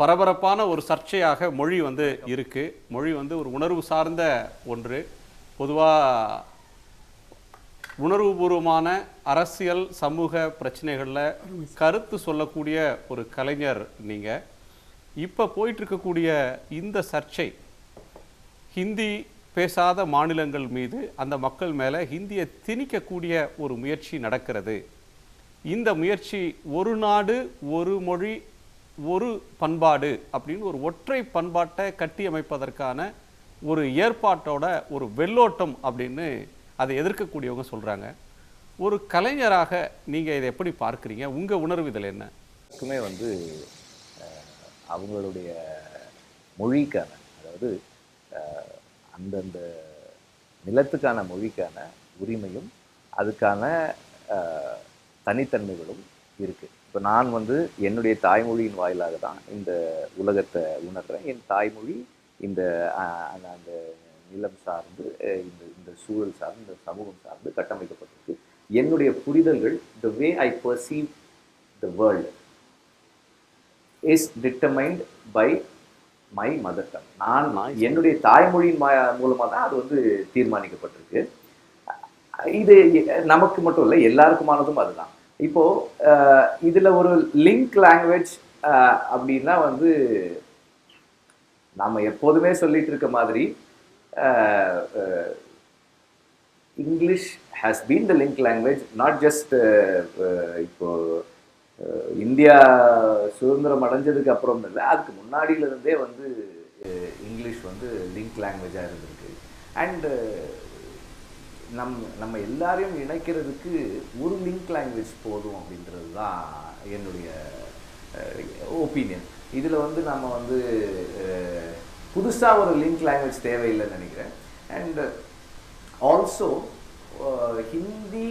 பரபரப்பான ஒரு சர்ச்சையாக மொழி வந்து இருக்கு. மொழி வந்து ஒரு உணர்வு சார்ந்த ஒன்று. பொதுவாக உணர்வுபூர்வமான அரசியல் சமூக பிரச்சனைகளில் கருத்து சொல்லக்கூடிய ஒரு கலைஞர் நீங்கள். இப்போ போயிட்டு இருக்கக்கூடிய இந்த சர்ச்சை ஹிந்தி பேசாத மாநிலங்கள் மீது அந்த மக்கள் மேலே ஹிந்தியை திணிக்கக்கூடிய ஒரு முயற்சி நடக்கிறது. இந்த முயற்சி ஒரு நாடு ஒரு மொழி ஒரு பண்பாடு அப்படின்னு ஒரு ஒற்றை பண்பாட்டை கட்டி அமைப்பதற்கான ஒரு ஏற்பாட்டோட ஒரு வெள்ளோட்டம் அப்படின்னு அதை எதிர்க்கக்கூடியவங்க சொல்கிறாங்க. ஒரு கலைஞராக நீங்கள் இதை எப்படி பார்க்குறீங்க? உங்கள் உணர்வு இதில் என்ன? வந்து அவங்களுடைய மொழிக்கான, அதாவது அந்தந்த நிலத்துக்கான மொழிக்கான உரிமையும் அதுக்கான தனித்தன்மைகளும் இருக்குது. இப்போ நான் வந்து என்னுடைய தாய்மொழியின் வாயிலாக தான் இந்த உலகத்தை உணர்கிறேன். என் தாய்மொழி இந்த அந்த நிலம் சார்ந்து இந்த சூழல் சார்ந்து இந்த சமூகம் சார்ந்து கட்டமைக்கப்பட்டிருக்கு. என்னுடைய புரிதல்கள், the way I perceive the world is determined by my mother tongue. நான் என்னுடைய தாய்மொழியின் மூலமாக தான் அது வந்து தீர்மானிக்கப்பட்டிருக்கு. இது நமக்கு மட்டும் இல்லை, எல்லாருக்குமானதும் அதுதான். இப்போ இதுல ஒரு லிங்க் லாங்குவேஜ் அப்படின்னா வந்து நாம எப்போதுமே சொல்லிட்டு இருக்க மாதிரி English has been the link language, not just இப்போ இந்தியா சுதந்திரம் அடைஞ்சதுக்கு அப்புறம் இல்லை, அதுக்கு முன்னாடியிலிருந்தே வந்து இங்கிலீஷ் வந்து லிங்க் லாங்குவேஜாக இருந்திருக்கு. அண்டு நம்ம எல்லாரையும் இணைக்கிறதுக்கு ஒரு லிங்க் லாங்குவேஜ் போதும் அப்படின்றது தான் என்னுடைய ஒப்பீனியன். இதில் வந்து நம்ம வந்து புதுசாக ஒரு லிங்க் லாங்குவேஜ் தேவையில்லைன்னு நினைக்கிறேன். அண்ட் ஆல்சோ ஹிந்தி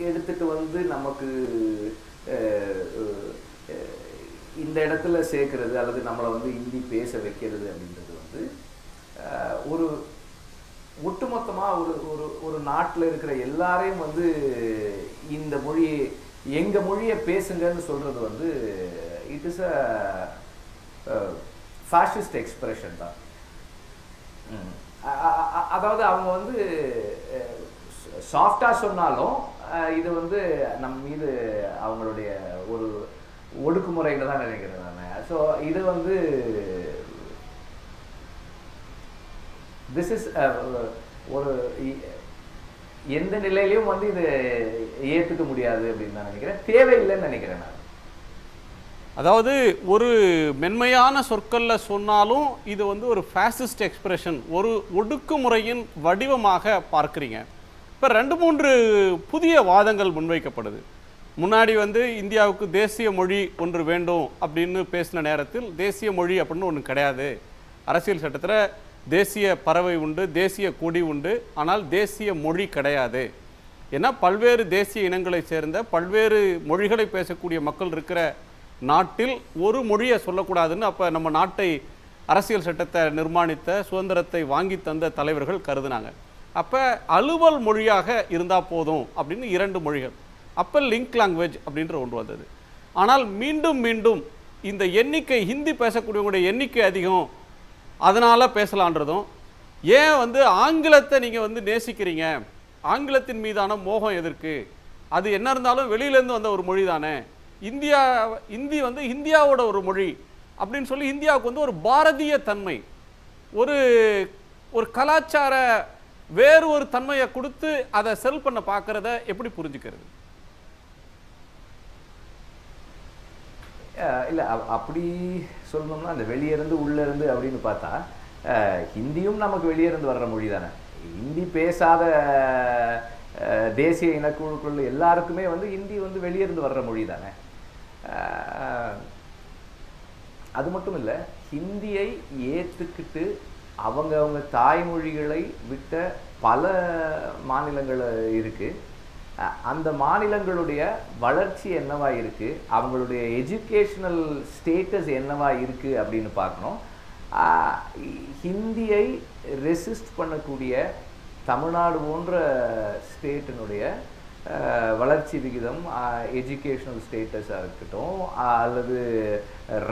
எடுத்துகிட்டு வந்து நமக்கு இந்த இடத்துல சேர்க்கறது அல்லது நம்மளை வந்து ஹிந்தி பேச வைக்கிறது அப்படின்றது வந்து ஒரு ஒட்டுமொத்தமாக ஒரு ஒரு ஒரு நாட்டில் இருக்கிற எல்லாரையும் வந்து இந்த மொழியை எங்கள் மொழியை பேசுங்கன்னு சொல்கிறது வந்து it is a fascist expression தான். அதாவது அவங்க வந்து சாஃப்டாக சொன்னாலும் இது வந்து நம்ம மீது அவங்களுடைய ஒரு ஒடுக்குமுறையில் தான் நினைக்கிறேன் நான். ஸோ இது வந்து திஸ் இஸ் ஒரு எந்த நிலையிலையும் வந்து இது ஏற்றுக்க முடியாது அப்படின்னு நான் நினைக்கிறேன். தேவையில்லைன்னு நினைக்கிறேன் நான். அதாவது ஒரு மென்மையான சொற்களில் சொன்னாலும் இது வந்து ஒரு ஃபாசிஸ்ட் எக்ஸ்பிரஷன், ஒரு ஒடுக்குமுறையின் வடிவமாக பார்க்குறீங்க. இப்போ 2-3 புதிய வாதங்கள் முன்வைக்கப்படுது. முன்னாடி வந்து இந்தியாவுக்கு தேசிய மொழி ஒன்று வேண்டும் அப்படின்னு பேசின நேரத்தில் தேசிய மொழி அப்படின்னு ஒன்று கிடையாது. அரசியல் சட்டத்தில் தேசிய பறவை உண்டு, தேசிய கொடி உண்டு, ஆனால் தேசிய மொழி கிடையாது. ஏன்னா பல்வேறு தேசிய இனங்களை சேர்ந்த பல்வேறு மொழிகளை பேசக்கூடிய மக்கள் இருக்கிற நாட்டில் ஒரு மொழியை சொல்லக்கூடாதுன்னு அப்போ நம்ம நாட்டை அரசியல் சட்டத்தை நிர்மாணித்த சுதந்திரத்தை வாங்கி தந்த தலைவர்கள் கருதுனாங்க. அப்போ அலுவல் மொழியாக இருந்தால் போதும் அப்படின்னு 2 மொழிகள். அப்போ லிங்க் லாங்குவேஜ் அப்படின்ற ஒன்று வந்தது. ஆனால் மீண்டும் மீண்டும் இந்த எண்ணிக்கை, ஹிந்தி பேசக்கூடியவங்களுடைய எண்ணிக்கை அதிகம், அதனால் பேசலான்றதும், ஏன் வந்து ஆங்கிலத்தை நீங்கள் வந்து நேசிக்கிறீங்க, ஆங்கிலத்தின் மீதான மோகம் எதற்கு, அது என்ன இருந்தாலும் வெளியிலேருந்து வந்த ஒரு மொழி தானே, இந்தி வந்து இந்தியாவோட ஒரு மொழி அப்படின்னு சொல்லி இந்தியாவுக்கு வந்து ஒரு பாரதிய தன்மை, ஒரு ஒரு கலாச்சார வேறு ஒரு தன்மையை கொடுத்து அதை செல் பண்ண பார்க்குறத எப்படி புரிஞ்சுக்கிறது? இல்லை, அப்படி சொல்லணும்னா அந்த வெளியிருந்து உள்ளேருந்து அப்படின்னு பார்த்தா ஹிந்தியும் நமக்கு வெளியிருந்து வர்ற மொழி தானே. ஹிந்தி பேசாத தேசிய இனக்குழுக்குள்ள எல்லாருக்குமே வந்து ஹிந்தி வந்து வெளியிருந்து வர்ற மொழி தானே. அது மட்டும் இல்லை, ஹிந்தியை ஏற்றுக்கிட்டு அவங்க தாய்மொழிகளை விட்ட பல மாநிலங்கள் இருக்குது. அந்த மாநிலங்களுடைய வளர்ச்சி என்னவா இருக்குது, அவங்களுடைய எஜுகேஷனல் ஸ்டேட்டஸ் என்னவா இருக்குது அப்படின்னு பார்க்கணும். ஹிந்தியை ரெசிஸ்ட் பண்ணக்கூடிய தமிழ்நாடு போன்ற ஸ்டேட்டினுடைய வளர்ச்சி விகிதம், எஜுகேஷனல் ஸ்டேட்டஸாக இருக்கட்டும், அல்லது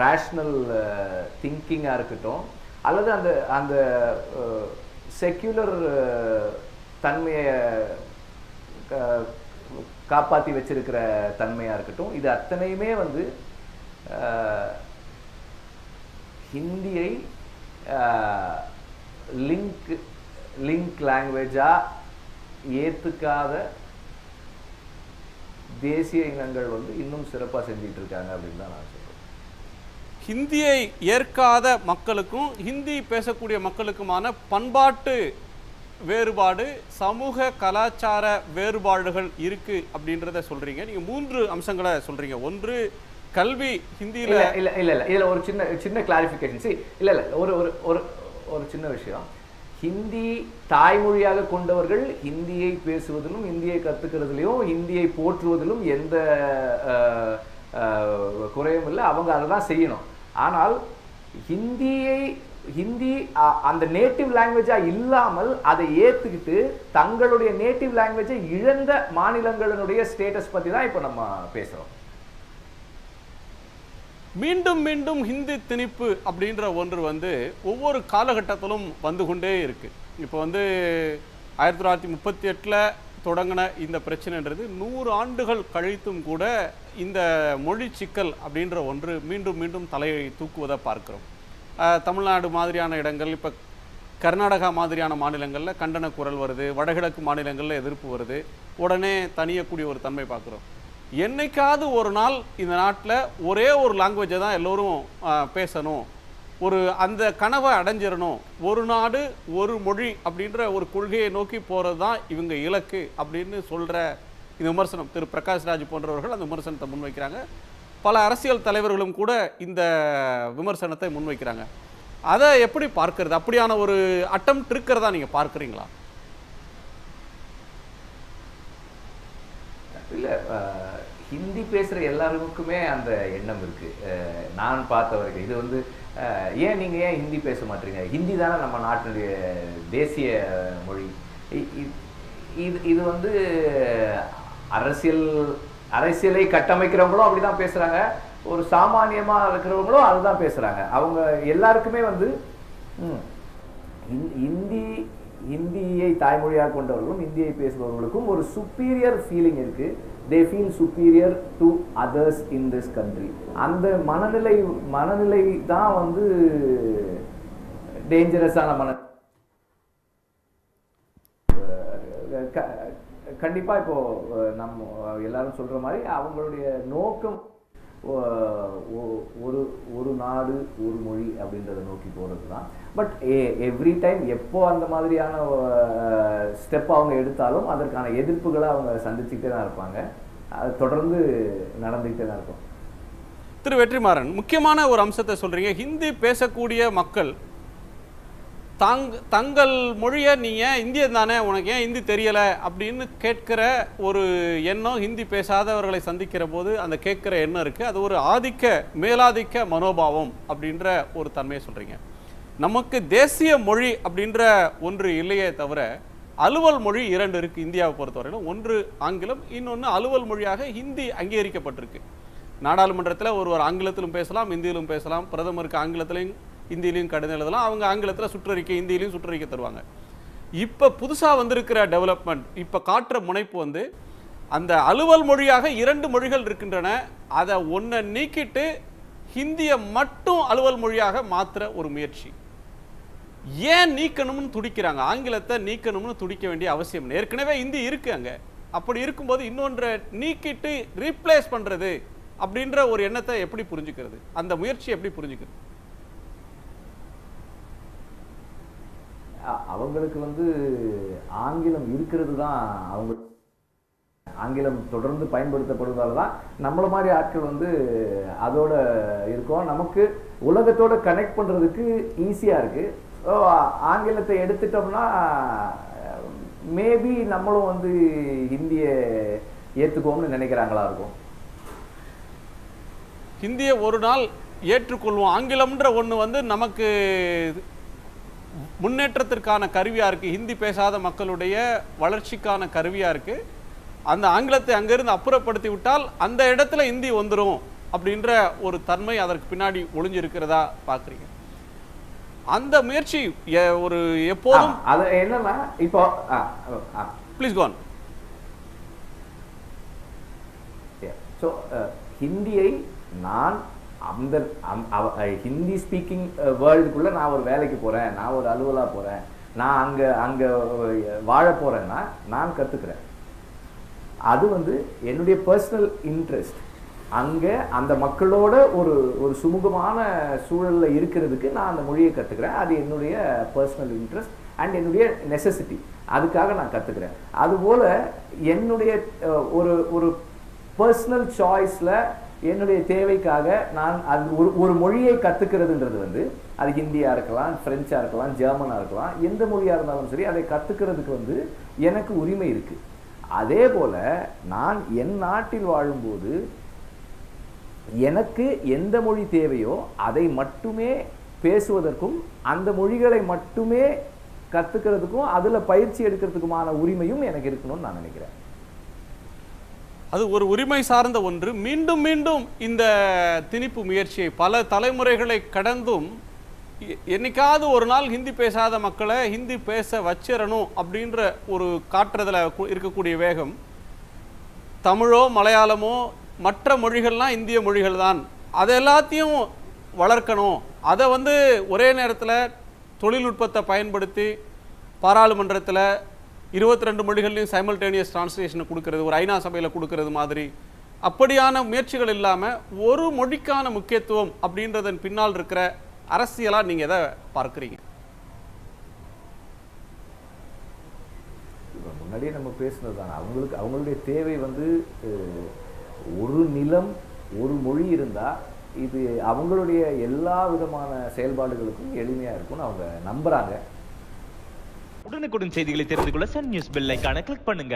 ரேஷ்னல் திங்கிங்காக இருக்கட்டும், அல்லது அந்த அந்த செக்யூலர் தன்மையை காப்பாற்றி வச்சிருக்கிற தன்மையாக இருக்கட்டும், இது அத்தனையுமே வந்து ஹிந்தியை லிங்க் லாங்குவேஜாக ஏற்றுக்காத தேசிய இனங்கள் வந்து இன்னும் சிறப்பாக செஞ்சுட்டு இருக்காங்க அப்படின்னு தான் நான் சொல்றேன். ஹிந்தியை ஏற்காத மக்களுக்கும் ஹிந்தி பேசக்கூடிய மக்களுக்குமான பண்பாட்டு வேறுபாடு, சமூக கலாச்சார வேறுபாடுகள் இருக்கு அப்படின்றத சொல்றீங்க. நீங்க 3 அம்சங்களை சொல்றீங்க. ஒன்று, கல்வி ஹிந்தியில இல்ல இல்ல இல்ல இதுல ஒரு சின்ன கிளாரிஃபிகேஷன். இல்ல இல்ல ஒரு ஒரு ஒரு ஒரு சின்ன விஷயம். ஹிந்தி தாய்மொழியாக கொண்டவர்கள் ஹிந்தியை பேசுவதிலும் ஹிந்தியை கத்துக்கிறதுலையும் ஹிந்தியை போற்றுவதிலும் எந்த குறையும் இல்லை. அவங்க அதை தான் செய்யணும். ஆனால் ஹிந்தி அந்த நேட்டிவ் லாங்குவேஜா இல்லாமல் அதை ஏத்துக்கிட்டு தங்களுடைய நேட்டிவ் லாங்குவேஜை இழந்த மாநிலங்களுடைய ஸ்டேட்டஸ் பத்தி தான் இப்போ நம்ம பேசுறோம். மீண்டும் மீண்டும் ஹிந்தி திணிப்பு அப்படின்ற ஒன்று வந்து ஒவ்வொரு காலகட்டத்திலும் வந்து கொண்டே இருக்கு. இப்போ வந்து 1938 தொடங்கின இந்த பிரச்சனைன்றது 100 ஆண்டுகள் கழித்தும் கூட இந்த மொழி சிக்கல் அப்படின்ற ஒன்று மீண்டும் மீண்டும் தலையை தூக்குவதை பார்க்கிறோம். தமிழ்நாடு மாதிரியான இடங்கள், இப்போ கர்நாடகா மாதிரியான மாநிலங்களில் கண்டன குரல் வருது, வடகிழக்கு மாநிலங்களில் எதிர்ப்பு வருது, உடனே தனியக்கூடிய ஒரு தன்மை பார்க்குறோம். என்னைக்காவது ஒரு நாள் இந்த நாட்டில் ஒரே ஒரு லாங்குவேஜை தான் எல்லோரும் பேசணும், ஒரு அந்த கனவை அடைஞ்சிடணும், ஒரு நாடு ஒரு மொழி அப்படின்ற ஒரு கொள்கையை நோக்கி போகிறது தான் இவங்க இலக்கு அப்படின்னு சொல்கிற இந்த விமர்சனம், திரு பிரகாஷ் ராஜ் போன்றவர்கள் அந்த விமர்சனத்தை முன்வைக்கிறாங்க. பல அரசியல் தலைவர்களும் கூட இந்த விமர்சனத்தை முன்வைக்கிறாங்க. அதை எப்படி பார்க்கறது? அப்படியான ஒரு அட்டெம்ப்ட் இருக்கிறதா நீங்கள் பார்க்குறீங்களா? இல்லை, ஹிந்தி பேசுகிற எல்லாருக்குமே அந்த எண்ணம் இருக்குது. நான் பார்த்த வரைக்கும் இது வந்து ஏன் நீங்கள் ஏன் ஹிந்தி பேச மாட்டீங்க, ஹிந்தி தானே நம்ம நாட்டினுடைய தேசிய மொழி. இது வந்து அரசியலை கட்டமைக்கிறவங்களும் அப்படி தான் பேசுகிறாங்க, ஒரு சாமானியமாக இருக்கிறவங்களும் அதுதான் பேசுகிறாங்க. அவங்க எல்லாருக்குமே வந்து ஹிந்தியை தாய்மொழியாக கொண்டவர்களும் ஹிந்தியை பேசுபவர்களுக்கும் ஒரு சுப்பீரியர் ஃபீலிங் இருக்கு. They feel superior to others in this country. அந்த மனநிலை தான் வந்து டேஞ்சரஸான கண்டிப்பா இப்போ நம்ம எல்லாரும் சொல்ற மாதிரி அவங்களுடைய நோக்கம் ஒரு நாடு ஒரு மொழி அப்படின்றத நோக்கி போகிறது தான். பட் எவ்ரி டைம் எப்போ அந்த மாதிரியான ஸ்டெப் அவங்க எடுத்தாலும் அதற்கான எதிர்ப்புகளை அவங்க சந்திச்சுக்கிட்டே தான் இருப்பாங்க. அது தொடர்ந்து நடந்துக்கிட்டே தான் இருக்கும். திரு வெற்றிமாறன், முக்கியமான ஒரு அம்சத்தை சொல்றீங்க. ஹிந்தி பேசக்கூடிய மக்கள் தங்கள் மொழியை நீ ஏன் இந்தியன் தானே, உனக்கு ஏன் ஹிந்தி தெரியலை அப்படின்னு கேட்கிற ஒரு எண்ணம் ஹிந்தி பேசாதவர்களை சந்திக்கிற போது அந்த கேட்குற எண்ணம் இருக்குது. அது ஒரு மேலாதிக்க மனோபாவம் அப்படின்ற ஒரு தன்மையை சொல்கிறீங்க. நமக்கு தேசிய மொழி அப்படின்ற ஒன்று இல்லையே தவிர அலுவல் மொழி 2 இருக்குது இந்தியாவை பொறுத்தவரையிலும். ஒன்று ஆங்கிலம், இன்னொன்று அலுவல் மொழியாக ஹிந்தி அங்கீகரிக்கப்பட்டிருக்கு. நாடாளுமன்றத்தில் ஒருவர் ஆங்கிலத்திலும் பேசலாம், ஹிந்தியிலும் பேசலாம். பிரதமருக்கு ஆங்கிலத்திலையும் ஹிந்திலையும் கடிதம் எழுதலாம். அவங்க ஆங்கிலத்தில் சுற்றறிக்கை, ஹிந்தியிலையும் சுற்றறிக்கை தருவாங்க. இப்போ புதுசாக வந்திருக்கிற டெவலப்மெண்ட், இப்போ காட்டுற முனைப்பு வந்து அந்த அலுவல் மொழியாக 2 மொழிகள் இருக்கின்றன, அதை ஒன்றை நீக்கிட்டு ஹிந்தியை மட்டும் அலுவல் மொழியாக மாற்றுற ஒரு முயற்சி. ஏன் நீக்கணும்னு துடிக்கிறாங்க? ஆங்கிலத்தை நீக்கணும்னு துடிக்க வேண்டிய அவசியம் ஏற்கனவே ஹிந்தி இருக்கு அங்கே. அப்படி இருக்கும்போது இன்னொன்றை நீக்கிட்டு ரீப்ளேஸ் பண்ணுறது அப்படின்ற ஒரு எண்ணத்தை எப்படி புரிஞ்சுக்கிறது? அந்த முயற்சி எப்படி புரிஞ்சுக்கிறது? அவங்களுக்கு வந்து ஆங்கிலம் இருக்கிறது தான், அவங்க ஆங்கிலம் தொடர்ந்து பயன்படுத்தப்படுவதால் தான் நம்மள மாதிரி ஆட்கள் வந்து அதோட இருக்கோம். நமக்கு உலகத்தோட கனெக்ட் பண்ணுறதுக்கு ஈஸியாக இருக்குது. ஸோ ஆங்கிலத்தை எடுத்துட்டோம்னா மேபி நம்மளும் வந்து ஹிந்தியை ஏற்றுக்கோம்னு நினைக்கிறாங்களா இருக்கும். ஹிந்தியை ஒரு நாள் ஏற்றுக்கொள்வோம். ஆங்கிலம்ன்ற ஒன்று வந்து நமக்கு முன்னேற்றத்திற்கான கருவியாக இருக்குது, ஹிந்தி பேசாத மக்களுடைய வளர்ச்சிக்கான கருவியாக இருக்குது. அந்த ஆங்கிலத்தை அங்கிருந்து அப்புறப்படுத்தி விட்டால் அந்த இடத்துல இந்தி வந்துடும் அப்படின்ற ஒரு தன்மை அதற்கு பின்னாடி ஒளிஞ்சிருக்கிறதா பார்க்குறீங்க? அந்த முயற்சி ஒரு எப்போதும் அது என்னன்னா இப்போ ப்ளீஸ் கோன். ஸோ ஹிந்தியை நான் அந்த ஹிந்தி ஸ்பீக்கிங் வேர்ல்டுக்குள்ளே நான் ஒரு வேலைக்கு போகிறேன், நான் ஒரு அலுவலாக போகிறேன், நான் அங்கே வாழ போகிறேன்னா நான் கற்றுக்கிறேன். அது வந்து என்னுடைய பர்சனல் இன்ட்ரெஸ்ட். அங்கே அந்த மக்களோட ஒரு சுமூகமான சூழலில் இருக்கிறதுக்கு நான் அந்த மொழியை கற்றுக்கிறேன். அது என்னுடைய பர்சனல் இன்ட்ரெஸ்ட் அண்ட் என்னுடைய நெசசிட்டி. அதுக்காக நான் கற்றுக்கிறேன். அதுபோல் என்னுடைய ஒரு பர்சனல் சாய்ஸில் என்னுடைய தேவைக்காக நான் அது ஒரு மொழியை கற்றுக்கிறதுன்றது வந்து அது ஹிந்தியாக இருக்கலாம், ஃப்ரெஞ்சாக இருக்கலாம், ஜெர்மனாக இருக்கலாம், எந்த மொழியாக இருந்தாலும் சரி அதை கற்றுக்கிறதுக்கு வந்து எனக்கு உரிமை இருக்குது. அதே போல் நான் என் நாட்டில் வாழும்போது எனக்கு எந்த மொழி தேவையோ அதை மட்டுமே பேசுவதற்கும் அந்த மொழிகளை மட்டுமே கற்றுக்கிறதுக்கும் அதில் பயிற்சி எடுக்கிறதுக்குமான உரிமையும் எனக்கு இருக்கணும்னு நான் நினைக்கிறேன். அது ஒரு உரிமை சார்ந்த ஒன்று. மீண்டும் மீண்டும் இந்த திணிப்பு முயற்சியை பல தலைமுறைகளை கடந்தும் என்னைக்காவது ஒரு நாள் ஹிந்தி பேசாத மக்களை ஹிந்தி பேச வச்சிடணும் அப்படின்ற ஒரு காட்டுறதுல இருக்கக்கூடிய வேகம், தமிழோ மலையாளமோ மற்ற மொழிகள்லாம் இந்திய மொழிகள் தான், அதை எல்லாத்தையும் வளர்க்கணும், அதை வந்து ஒரே நேரத்தில் தொழில்நுட்பத்தை பயன்படுத்தி பாராளுமன்றத்தில் 22 மொழிகள்லையும் சைமல்டேனியஸ் டிரான்ஸ்லேஷனை கொடுக்கறது, ஒரு ஐநா சபையில் கொடுக்கறது மாதிரி அப்படியான முயற்சிகள் இல்லாமல் ஒரு மொழிக்கான முக்கியத்துவம் அப்படின்றதன் பின்னால் இருக்கிற அரசியலாக நீங்கள் எதை பார்க்குறீங்க? முன்னாடியே நம்ம பேசுனது தான். அவங்களுடைய தேவை வந்து ஒரு நிலம் ஒரு மொழி இருந்தால் இது அவங்களுடைய எல்லா விதமான செயல்பாடுகளுக்கும் எளிமையாக இருக்கும்னு அவங்க நம்புகிறாங்க. உடனுக்குடன் செய்திகளை தெரிந்து கொள்ள சன் நியூஸ் பெல் ஐகானை கிளிக் பண்ணுங்க.